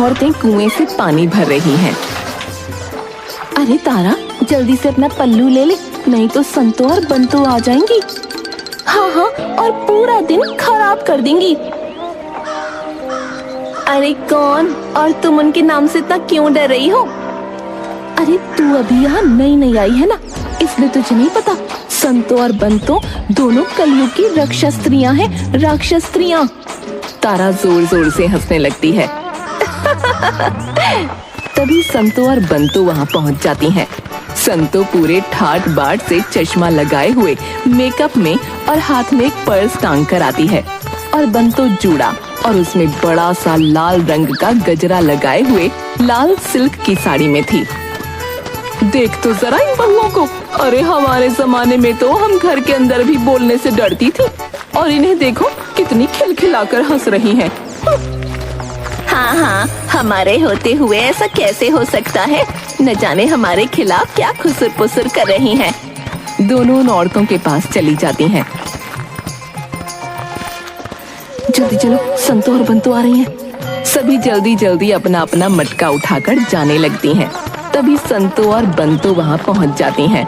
औरतें कुएं से पानी भर रही हैं। अरे तारा, जल्दी से अपना पल्लू ले ले, नहीं तो संतो और बंतो आ जाएंगी। हाँ हाँ, और पूरा दिन खराब कर देंगी। अरे कौन? और तुम उनके नाम से इतना क्यों डर रही हो? अरे तू अभी यहाँ नई नई आई है ना, इसलिए तुझे नहीं पता। संतो और बंतो दोनों कलयुग की रक्षास्त्रियां हैं, राक्षस्त्रियां। तारा जोर जोर से हंसने लगती है। तभी संतो और बंतो वहाँ पहुँच जाती हैं। संतो पूरे ठाट बाट से चश्मा लगाए हुए, मेकअप में और हाथ में एक पर्स टांग कर आती है, और बंतो जूड़ा और उसमें बड़ा सा लाल रंग का गजरा लगाए हुए लाल सिल्क की साड़ी में थी। देख तो जरा इन बहुओं को। अरे हमारे जमाने में तो हम घर के अंदर भी बोलने से डरती थी, और इन्हें देखो कितनी खिलखिलाकर हंस रही हैं। हाँ हाँ, हमारे होते हुए ऐसा कैसे हो सकता है? न जाने हमारे खिलाफ क्या खुसुर पुसुर कर रही हैं। दोनों उन औरतों के पास चली जाती हैं। जल्दी चलो, संतो और बंतो आ रही हैं। सभी जल्दी जल्दी अपना अपना मटका उठाकर जाने लगती हैं। तभी संतो और बंतो वहाँ पहुँच जाती हैं।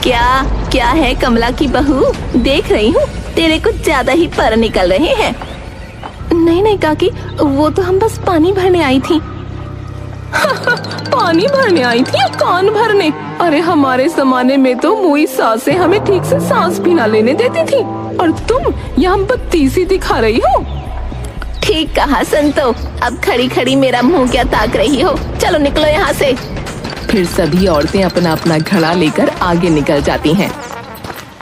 क्या क्या है कमला की बहू? देख रही हूँ तेरे कुछ ज्यादा ही पर निकल रहे हैं। नहीं नहीं काकी, वो तो हम बस पानी भरने आई थी। पानी भरने आई थी या कान भरने? अरे हमारे जमाने में तो मुई सासें हमें ठीक से सांस भी ना लेने देती थी, और तुम यहाँ बत्तीसी दिखा रही हो। ठीक कहा संतो, अब खड़ी खड़ी मेरा मुंह क्या ताक रही हो? चलो निकलो यहाँ से। फिर सभी औरतें अपना अपना घड़ा लेकर आगे निकल जाती हैं।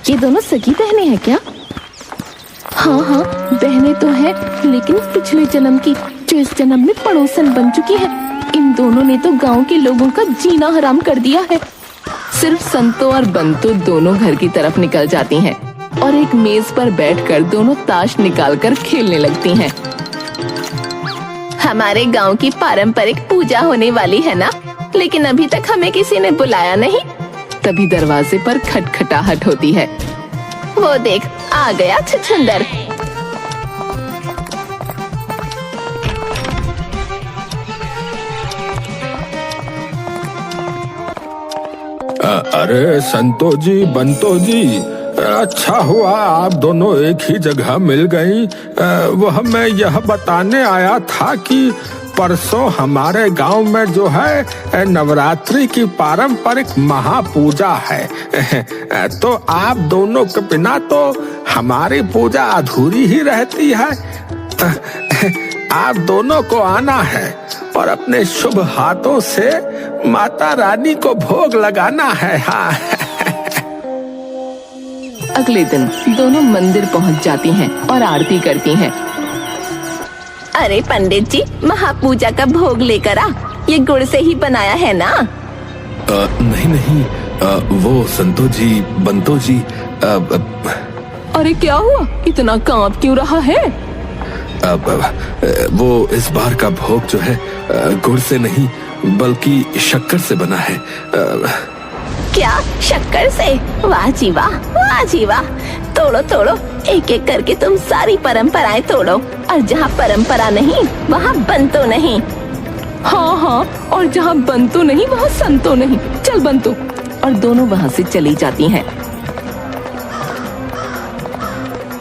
ये दोनों सगी बहनें हैं क्या? हाँ हाँ, बहनें तो हैं, लेकिन पिछले जन्म की, जो इस जन्म में पड़ोसन बन चुकी है। इन दोनों ने तो गांव के लोगों का जीना हराम कर दिया है। सिर्फ संतो और बंतो दोनों घर की तरफ निकल जाती हैं, और एक मेज पर बैठकर दोनों ताश निकालकर खेलने लगती हैं। हमारे गांव की पारंपरिक पूजा होने वाली है ना, लेकिन अभी तक हमें किसी ने बुलाया नहीं। तभी दरवाजे पर खटखटाहट होती है। वो देख, आ गया छछूंदर। अरे संतो जी, बंतो जी, अच्छा हुआ आप दोनों एक ही जगह मिल गई। वह मैं यह बताने आया था कि परसों हमारे गांव में जो है नवरात्रि की पारंपरिक महापूजा है। तो आप दोनों के बिना तो हमारी पूजा अधूरी ही रहती है। आप दोनों को आना है और अपने शुभ हाथों से माता रानी को भोग लगाना है। हाँ। अगले दिन दोनों मंदिर पहुंच जाती हैं और आरती करती हैं। अरे पंडित जी, महापूजा का भोग लेकर आ। ये गुड़ से ही बनाया है ना? नहीं नहीं, वो संतो जी, बंतो जी। अरे क्या हुआ, इतना कांप क्यों रहा है? वो इस बार का भोग जो है गुड़ से नहीं बल्कि शक्कर से बना है। क्या, शक्कर से? वाह जी वाह, वाह जी वाह। तोड़ो तोड़ो, एक एक करके तुम सारी परंपराएं तोड़ो, और जहाँ परंपरा नहीं वहाँ बंतो नहीं। हाँ हाँ, और जहाँ बंतो नहीं वहाँ संतो नहीं। चल बंतो। और दोनों वहाँ से चली जाती हैं।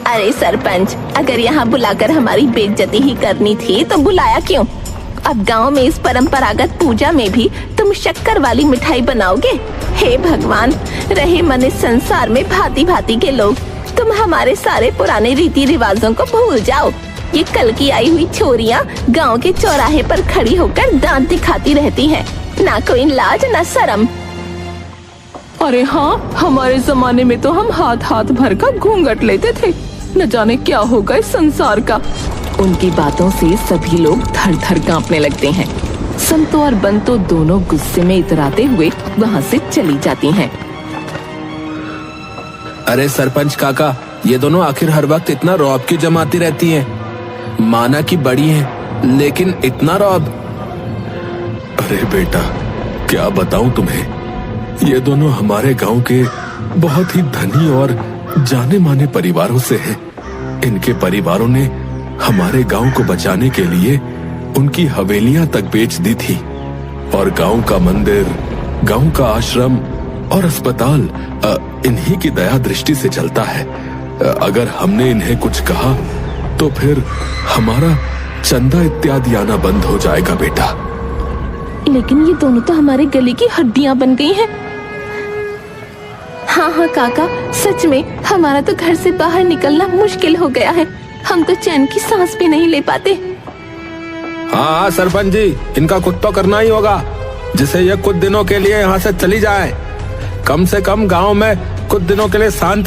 अरे सरपंच, अगर यहाँ बुलाकर हमारी बेइज्जती ही करनी थी तो बुलाया क्यों? अब गांव में इस परंपरागत पूजा में भी तुम शक्कर वाली मिठाई बनाओगे? हे भगवान, रहे मन इस संसार में भांति भांति के लोग। तुम हमारे सारे पुराने रीति रिवाजों को भूल जाओ। ये कल की आई हुई छोरियाँ गांव के चौराहे पर खड़ी होकर दांत दिखाती रहती हैं। ना कोई लाज ना शर्म। अरे हाँ, हमारे जमाने में तो हम हाथ हाथ भर का घूंघट लेते थे। न जाने क्या होगा इस संसार का। उनकी बातों से सभी लोग थर थर कांपने लगते हैं। संतो और बंतो दोनों गुस्से में इतराते हुए वहाँ से चली जाती हैं। अरे सरपंच काका, ये दोनों आखिर हर वक्त इतना रौब क्यों जमाती रहती हैं? माना कि बड़ी हैं, लेकिन इतना रौब। अरे बेटा, क्या बताऊं तुम्हें, ये दोनों हमारे गांव के बहुत ही धनी और जाने माने परिवारों से हैं। इनके परिवारों ने हमारे गांव को बचाने के लिए उनकी हवेलियां तक बेच दी थी और गांव का मंदिर, गांव का आश्रम और अस्पताल इन्हीं की दया दृष्टि से चलता है। अगर हमने इन्हें कुछ कहा तो फिर हमारा चंदा इत्यादि आना बंद हो जाएगा बेटा। लेकिन ये दोनों तो हमारे गले की हड्डियां बन गई हैं। हाँ हाँ काका, सच में हमारा तो घर से बाहर निकलना मुश्किल हो गया है। हम तो चैन की सांस भी नहीं ले पाते। हाँ सरपंच जी, इनका कुछ तो करना ही होगा जिससे ये कुछ दिनों के लिए यहाँ से चली जाए। कम से कम गांव में कुछ दिनों के लिए शांति